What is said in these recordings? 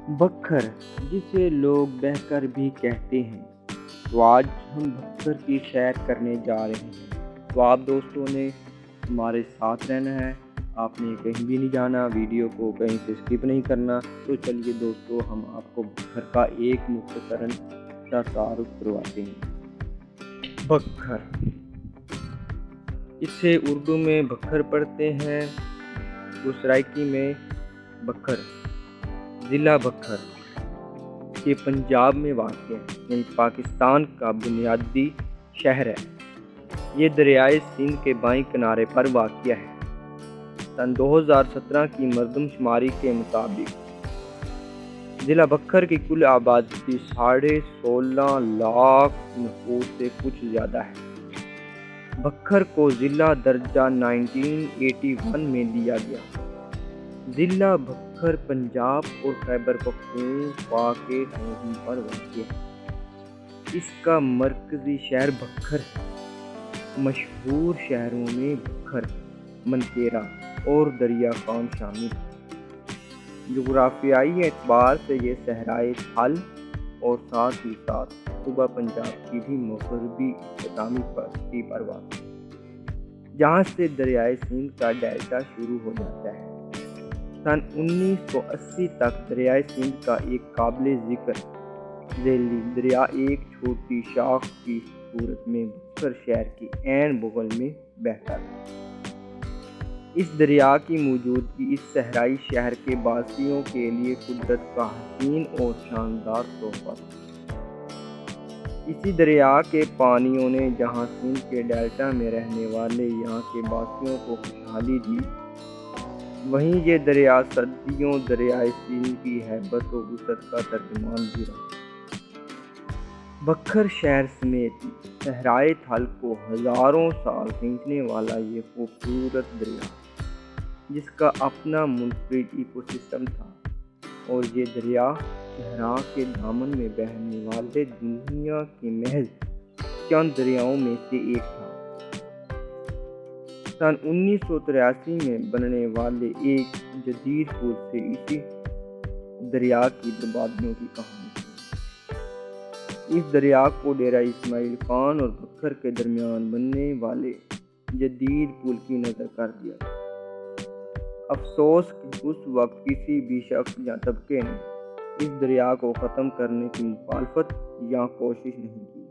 بکھر جسے لوگ بہکر بھی کہتے ہیں، تو آج ہم بکھر کی سیر کرنے جا رہے ہیں۔ تو آپ دوستوں نے ہمارے ساتھ رہنا ہے، آپ نے کہیں بھی نہیں جانا، ویڈیو کو کہیں سے اسکپ نہیں کرنا۔ تو چلیے دوستو، ہم آپ کو بکھر کا ایک مختصراً سا تعارف کرواتے ہیں۔ بکھر، اسے اردو میں بکھر پڑھتے ہیں، سرائکی میں بکھر، ضلع بکھر یہ پنجاب میں واقع ہے، یعنی پاکستان کا بنیادی شہر ہے۔ یہ دریائے سندھ کے بائیں کنارے پر واقع ہے۔ سن 2017 کی مردم شماری کے مطابق ضلع بکھر کی کل آبادی 16.5 لاکھ نفوس سے کچھ زیادہ ہے۔ بکھر کو ضلع درجہ 1981 میں دیا گیا۔ ضلع بکھر پنجاب اور خیبر پختونخوا کے سرحد پر واقع ہے۔ اس کا مرکزی شہر بکھر ہے۔ مشہور شہروں میں بکھر، منکیرا اور دریا خان شامل ہیں۔ جغرافیائی اعتبار سے یہ صحرائے تھل اور ساتھ ہی ساتھ صوبہ پنجاب کی بھی مغربی اختتامی پٹی پر واقع ہے، جہاں سے دریائے سندھ کا ڈیلٹا شروع ہو جاتا ہے۔ سن 1980 تک دریائے سندھ کا ایک قابل ذکر ذیلی دریا ایک چھوٹی شاخ کی صورت میں بکھر شہر کے عین بغل میں بہتا تھا۔ اس دریا کی موجودگی اس صحرائی شہر کے باسیوں کے لیے قدرت کا حسین اور شاندار تحفہ تھا۔ اسی دریا کے پانیوں نے جہاں سندھ کے ڈیلٹا میں رہنے والے یہاں کے باسیوں کو خوشحالی دی، وہیں یہ دریا صدیوں دریائے سندھ کی ہیبت و وسعت کا ترجمان بھی رہا۔ بکھر شہر سمیت صحرائے تھل کو ہزاروں سال کھینچنے والا یہ خوبصورت دریا، جس کا اپنا منفرد ایکو سسٹم تھا، اور یہ دریا صحرا کے دامن میں بہنے والے دنیا کے محض چند دریاؤں میں سے ایک تھا۔ سن 1983 میں بننے والے ایک جدید پل سے اسی دریا کی بربادیوں کی کہانی ہے۔ اس دریا کو ڈیرہ اسماعیل خان اور بکھر کے درمیان بننے والے جدید پل کی نظر کر دیا گیا۔ افسوس کہ اس وقت کسی بھی شخص یا طبقے نے اس دریا کو ختم کرنے کی مخالفت یا کوشش نہیں کی۔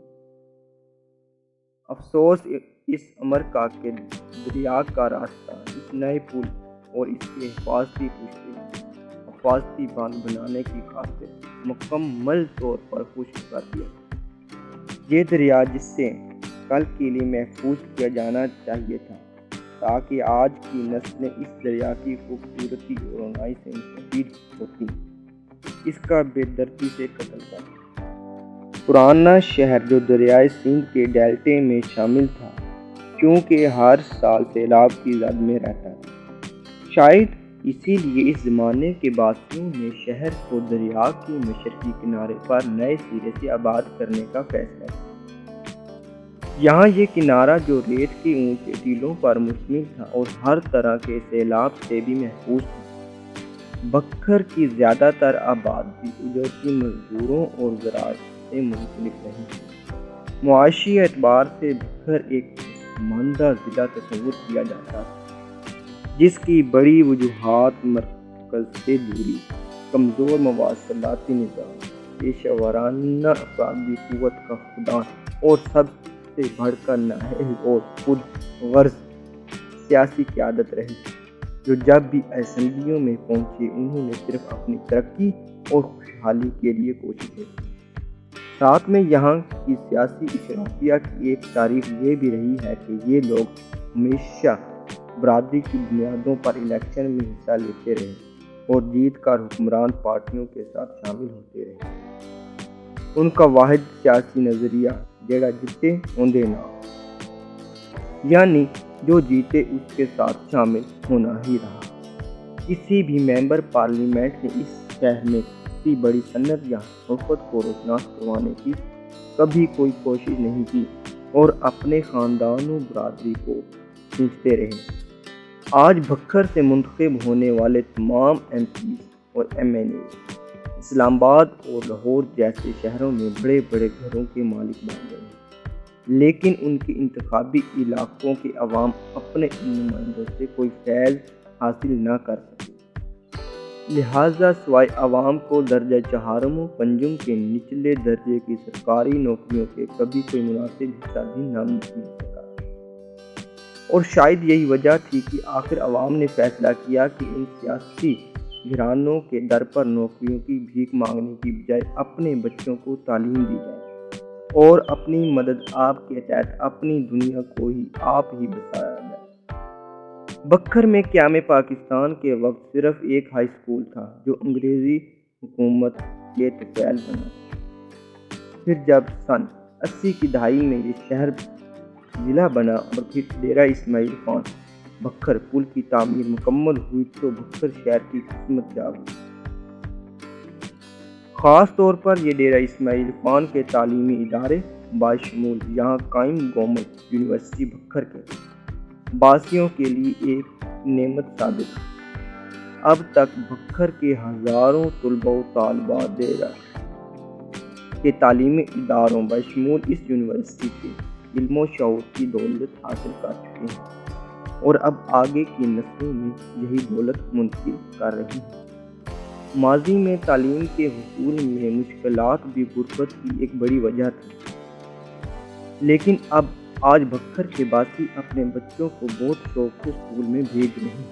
افسوس اس امر کا کہ دریا کا راستہ اس نئے پل اور اس کے حفاظتی باندھ بنانے کی خاطر مکمل طور پر خشک کر دیا۔ یہ دریا جسے کل کے لیے محفوظ کیا جانا چاہیے تھا، تاکہ آج کی نسلیں اس دریا کی خوبصورتی اور رونائی سے مستفید ہوتی، اس کا بے دردی سے قتل کر دیا۔ پرانا شہر جو دریائے سندھ کے ڈیلٹے میں شامل تھا، کیونکہ ہر سال سیلاب کی زد میں رہتا ہے، شاید اسی لیے اس زمانے کے باسیوں نے شہر کو دریا کے مشرقی کنارے پر نئے سرے سے آباد کرنے کا فیصلہ کیا۔ یہاں یہ کنارہ جو ریت کے اونچے ٹیلوں پر مشتمل تھا اور ہر طرح کے سیلاب سے بھی محفوظ تھا۔ بکھر کی زیادہ تر آبادی اجرتی مزدوروں اور زراعت سے منسلک رہی تھی۔ معاشی اعتبار سے بکھر ایک پسماندہ ضلع تصور کیا جاتا تھا، جس کی بڑی وجوہات مرکز سے دوری، کمزور مواصلاتی نظام، پیشہ ورانہ افرادی قوت کا فقدان اور سب سے بڑھ کر نااہل اور خود غرض سیاسی قیادت رہی، جو جب بھی اسمبلیوں میں پہنچے انہوں نے صرف اپنی ترقی اور خوشحالی کے لیے کوششیں کی۔ ساتھ میں یہاں کی سیاسی اشرافیہ کی ایک تاریخ یہ بھی رہی ہے کہ یہ لوگ ہمیشہ برادری کی بنیادوں پر الیکشن میں حصہ لیتے رہے اور جیت کر حکمران پارٹیوں کے ساتھ شامل ہوتے رہے۔ ان کا واحد سیاسی نظریہ جیڑا جیتے اوندے نال، یعنی جو جیتے اس کے ساتھ شامل ہونا ہی رہا۔ کسی بھی ممبر پارلیمنٹ نے اس شہر میں کسی بڑی صنعت یا حرفت کو روشناس کروانے کی کبھی کوئی کوشش نہیں کی اور اپنے خاندان و برادری کو کھینچتے رہے۔ آج بکھر سے منتخب ہونے والے تمام ایم پیز اور ایم این اے اسلام آباد اور لاہور جیسے شہروں میں بڑے بڑے گھروں کے مالک بن گئے ہیں، لیکن ان کے انتخابی علاقوں کے عوام اپنے ان نمائندوں سے کوئی فیض حاصل نہ کر سکے۔ لہٰذا سوائے عوام کو درجہ چہارم و پنجم کے نچلے درجے کی سرکاری نوکریوں کے کبھی کوئی مناسب حصہ بھی نہ مل سکا، اور شاید یہی وجہ تھی کہ آخر عوام نے فیصلہ کیا کہ ان سیاسی گھرانوں کے در پر نوکریوں کی بھیک مانگنے کی بجائے اپنے بچوں کو تعلیم دی جائے اور اپنی مدد آپ کے تحت اپنی دنیا کو ہی آپ ہی بسایا جائے۔ بکھر میں قیام پاکستان کے وقت صرف ایک ہائی اسکول تھا جو انگریزی حکومت کے طفیل بنا۔ پھر جب سن 80 کی دہائی میں یہ شہر ضلع بنا اور پھر ڈیرہ اسماعیل خان بکھر پل کی تعمیر مکمل ہوئی تو بکھر شہر کی قسمت جاگ گئی۔ خاص طور پر یہ ڈیرہ اسماعیل خان کے تعلیمی ادارے باشمول یہاں قائم گورنمنٹ یونیورسٹی بکھر کے باسیوں کے لیے ایک نعمت ثابت ہوئی۔ اب تک بکھر کے ہزاروں طلباء و طالبات ڈیرہ کے تعلیمی اداروں بشمول اس یونیورسٹی کے علم و شعور کی دولت حاصل کر چکے ہیں اور اب آگے کی نسلوں میں یہی دولت منتقل کر رہی ہیں۔ ماضی میں تعلیم کے حصول میں مشکلات بھی غربت کی ایک بڑی وجہ تھی، لیکن آج بکھر کے باسی اپنے بچوں کو بہت شوق سے اسکول میں بھیج رہے ہیں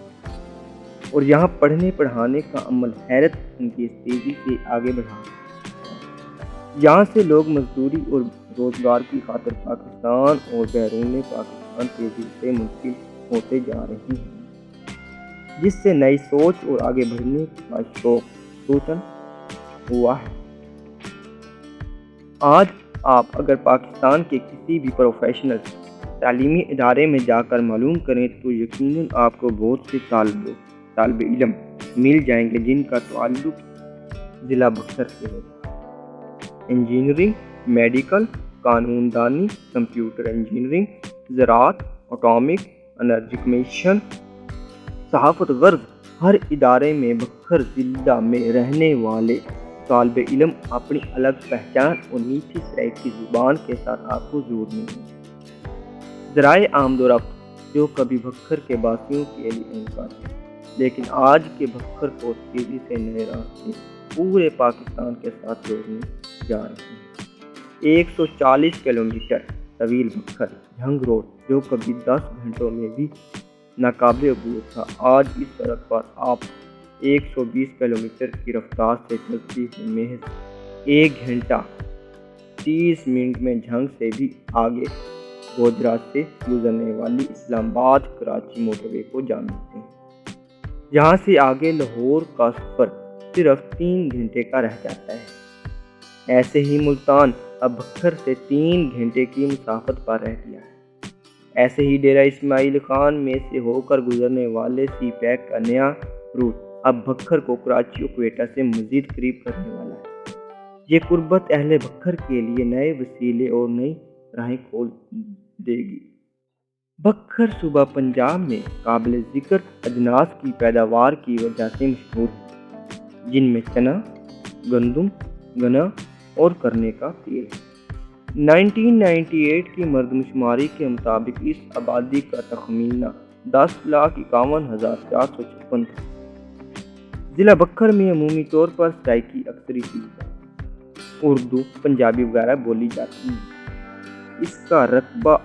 اور یہاں پڑھنے پڑھانے کا عمل حیرت انگیز تیزی سے آگے بڑھا ہے۔ یہاں سے لوگ مزدوری اور روزگار کی خاطر پاکستان اور بیرون پاکستان تیزی سے منتقل ہوتے جا رہے ہیں، جس سے نئی سوچ اور آگے بڑھنے کا شوق خصوصاً ہوا ہے۔ آج آپ اگر پاکستان کے کسی بھی پروفیشنل تعلیمی ادارے میں جا کر معلوم کریں تو یقیناً آپ کو بہت سے طالب علم مل جائیں گے جن کا تعلق ضلع بکھر سے ہے۔ انجینئرنگ، میڈیکل، قانون دانی، کمپیوٹر انجینئرنگ، زراعت، اٹامک انرجی کمیشن، صحافت غرض ہر ادارے میں بکھر ضلع میں رہنے والے طالب علم اپنی الگ پہچان اور میٹھی سرائیکی زبان کے ساتھ آپ کو ضرور ملیں گے۔ ذرائع آمد و رفت جو کبھی بکھر کے باسیوں کے لیے انکار تھے، لیکن آج کے بکھر کو تیزی سے نئے راستے پورے پاکستان کے ساتھ جوڑنے جا رہے ہیں۔ 140 کلومیٹر طویل بکھر جھنگ روڈ جو کبھی 10 گھنٹوں میں بھی ناقابل عبور تھا، آج اس سڑک پر آپ 120 کلومیٹر کی رفتار سے چلتی ہوئی محض 1 گھنٹہ 30 منٹ میں جھنگ سے بھی آگے گوجرات سے گزرنے والی اسلام آباد کراچی موٹر وے کو جانتے ہیں۔ یہاں سے آگے لاہور کا سفر صرف 3 گھنٹے کا رہ جاتا ہے۔ ایسے ہی ملتان اب بکھر سے 3 گھنٹے کی مسافت پر رہ گیا ہے۔ ایسے ہی ڈیرہ اسماعیل خان میں سے ہو کر گزرنے والے سی پیک کا نیا روٹ اب بکھر کو کراچی اور کوئٹہ سے مزید قریب کرنے والا ہے۔ یہ قربت اہل بکھر کے لیے نئے وسیلے اور نئی راہیں کھول دے گی۔ بکھر صوبہ پنجاب میں قابل ذکر اجناس کی پیداوار کی وجہ سے مشہور ہے، جن میں چنا، گندم، گنا اور کرنے کا تیل ہے۔ 1998 کی مردم شماری کے مطابق اس آبادی کا تخمینہ 10,51,456 تھا۔ ضلع بکھر میں عمومی طور پر سرائیکی اکثریتی اردو، پنجابی وغیرہ بولی جاتی ہے۔ اس کا رقبہ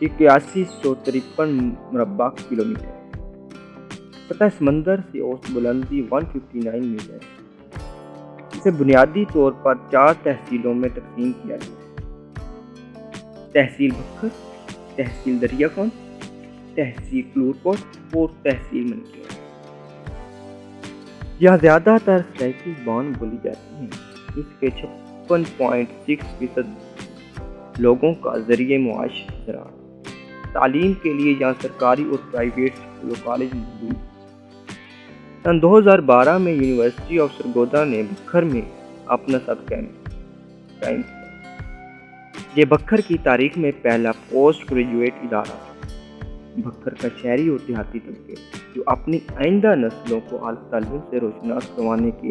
8153 مربع کلومیٹر ہے۔ سطح سمندر سے اوسط بلندی 159 میٹر ہے۔ اسے بنیادی طور پر 4 تحصیلوں میں تقسیم کیا گیا ہے: تحصیل بکھر، تحصیل دریا خان، تحصیل کلورکوٹ اور تحصیل منکیر۔ یہاں زیادہ تر سرائیکی زبان بولی جاتی ہے۔ اس کے 56.6% لوگوں کا ذریعہ معاش زراعت۔ تعلیم کے لیے یہاں سرکاری اور پرائیویٹ اسکول و کالج موجود ہیں۔ سن 2012 میں یونیورسٹی آف سرگودا نے بکھر میں اپنا سب کیمپس قائم کیا۔ یہ بکھر کی تاریخ میں پہلا پوسٹ گریجویٹ ادارہ تھا۔ بکھر کا شہری اور دیہاتی طبقے جو اپنی آئندہ نسلوں کو اعلیٰ تعلیم سے روشناس کروانے کے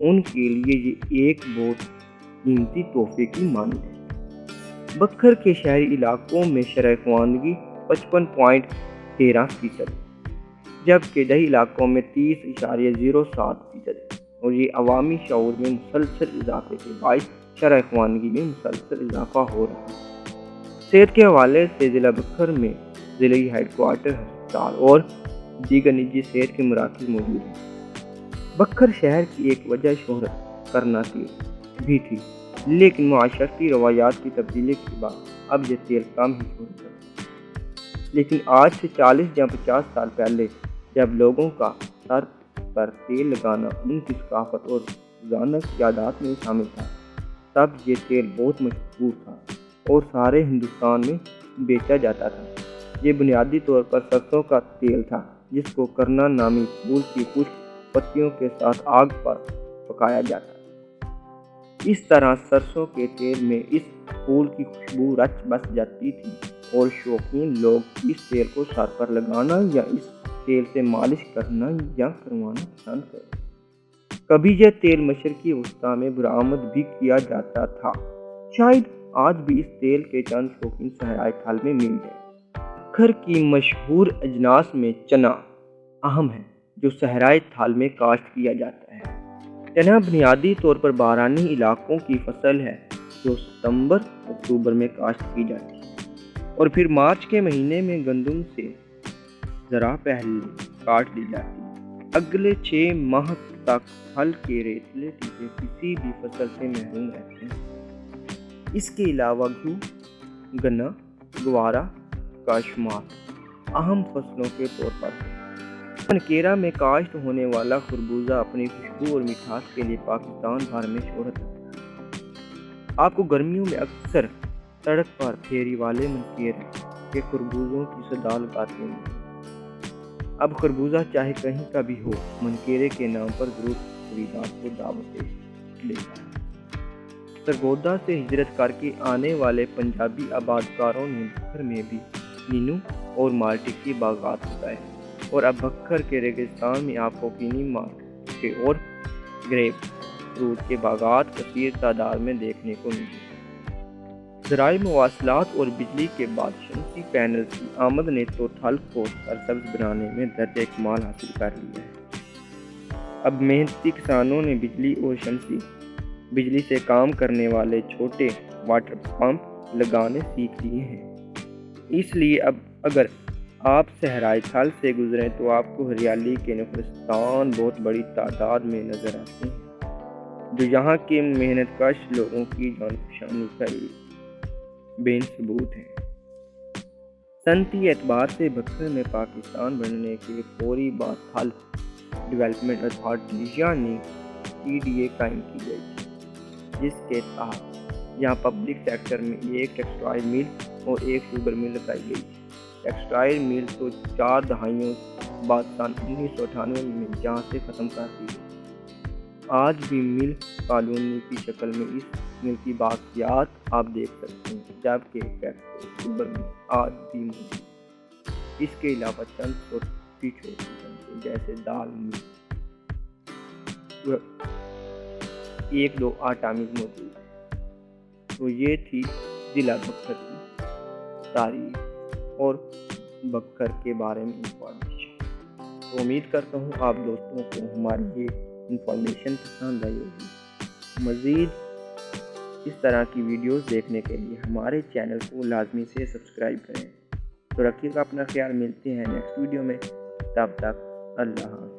ان کے لیے یہ ایک بہت قیمتی تحفے کی مانند ہے۔ بکھر کے شہری علاقوں میں شرح خواندگی 55.13% جبکہ دیہی علاقوں میں 30.07% ہے، اور یہ عوامی شعور میں مسلسل اضافے کے باعث شرح خواندگی میں مسلسل اضافہ ہو رہا ہے۔ صحت کے حوالے سے ضلع بکھر میں ضلعی ہیڈ کوارٹر ہسپتال اور دیگر نجی صحت کے مراکز موجود ہیں۔ بکھر شہر کی ایک وجہ شہرت کرنا بھی تھی، لیکن معاشرتی روایات کی تبدیلی کے بعد اب یہ تیل کم ہی شہرت کرتا ہے۔ لیکن آج سے 40 یا 50 سال پہلے جب لوگوں کا سر پر تیل لگانا ان کی ثقافت اور روزانہ کی عادات میں شامل تھا، تب یہ تیل بہت مشہور تھا اور سارے ہندوستان میں بیچا جاتا تھا۔ یہ بنیادی طور پر سرسوں کا تیل تھا، جس کو کرنا نامی پھول کی خشک پتیوں کے ساتھ آگ پر پکایا جاتا تھا۔ اس طرح سرسوں کے تیل میں اس پھول کی خوشبو رچ بس جاتی تھی اور شوقین لوگ اس تیل کو سر پر لگانا یا اس تیل سے مالش کرنا یا کروانا پسند کرتے۔ کبھی یہ تیل مشرقی وسطیٰ میں برآمد بھی کیا جاتا تھا۔ شاید آج بھی اس تیل کے چند شوقین صحرائے تھل میں مل جائیں۔ بکھر کی مشہور اجناس میں چنا اہم ہے، جو صحرائے تھل میں کاشت کیا جاتا ہے۔ چنا بنیادی طور پر بارانی علاقوں کی فصل ہے جو ستمبر اکتوبر میں کاشت کی جاتی ہے اور پھر مارچ کے مہینے میں گندم سے ذرا پہلے کاٹ لی جاتی ہے۔ اگلے 6 ماہ تک پھل کے ریتلے ٹیکے کسی بھی فصل سے محروم رہتے ہیں۔ اس کے علاوہ گیہوں، گنا، گوارا کا شمار اہم فصلوں کے طور پر ہے۔ منکیرا میں کاشت ہونے والا خربوزہ اپنی خوشبو اور مٹھاس کے لیے پاکستان بھر میں شہرت رکھتا ہے۔ آپ کو گرمیوں میں اکثر سڑک پر پھیری والے منکیرے کے خربوزوں کی صدا لگاتے ہیں۔ اب خربوزہ چاہے کہیں کا بھی ہو، منکیرے کے نام پر ضرور خریدار کو دعوت دیتا ہے۔ سرگودا سے ہجرت کر کے آنے والے پنجابی آبادکاروں نے بکھر میں بھی کینو اور مالٹے کی باغات لگائے، اور اب بکھر کے ریگستان میں آپ کو کینی، مالٹے اور گریپ فروٹ کے باغات کثیر تعداد میں دیکھنے کو ملیں گے۔ ذرائع مواصلات اور بجلی کے بعد شمسی پینل کی آمد نے تو تھل کو سرسبز بنانے میں درجہ کمال حاصل کر لیا ہے۔ اب محنتی کسانوں نے بجلی اور شمسی بجلی سے کام کرنے والے چھوٹے واٹر پمپ لگانے سیکھ لیے ہیں۔ اس لیے اب اگر آپ صحرائے تھل سے گزریں تو آپ کو ہریالی کے نخلستان بہت بڑی تعداد میں نظر آتے ہیں، جو یہاں کے محنت کش لوگوں کی جان فشانی کا بین ثبوت ہیں۔ صنعتی اعتبار سے بکھر میں پاکستان بننے کے فوری بعد تھل ڈیولپمنٹ اتھارٹی یعنی TDA قائم کی گئی تھی، جس کے تحت یہاں پبلک سیکٹر میں ایک ٹیکسٹائل مل اور ایک شوگر مل لگائی گئی تھی۔ ٹیکسٹائل مل تو 4 دہائیوں بعد سن 1998 میں جہاں سے ختم کر دی گئی۔ آج بھی مل کالونی کی شکل میں اس مل کی باقیات آپ دیکھ سکتے ہیں، جبکہ فیکٹری شوگر مل آج بھی موجود ہے۔ اس کے علاوہ چند چھوٹی چھوٹی جیسے دال مل، 1-2 آٹا مل موجود ہے۔ تو یہ تھی ضلع بکھر کی تاریخ اور بکھر کے بارے میں انفارمیشن۔ تو امید کرتا ہوں آپ دوستوں کو ہماری یہ انفارمیشن پسند آئی ہوگی۔ مزید اس طرح کی ویڈیوز دیکھنے کے لیے ہمارے چینل کو لازمی سے سبسکرائب کریں۔ تو رکھیے گا اپنا خیال، ملتے ہیں نیکسٹ ویڈیو میں، تب تک اللہ حافظ۔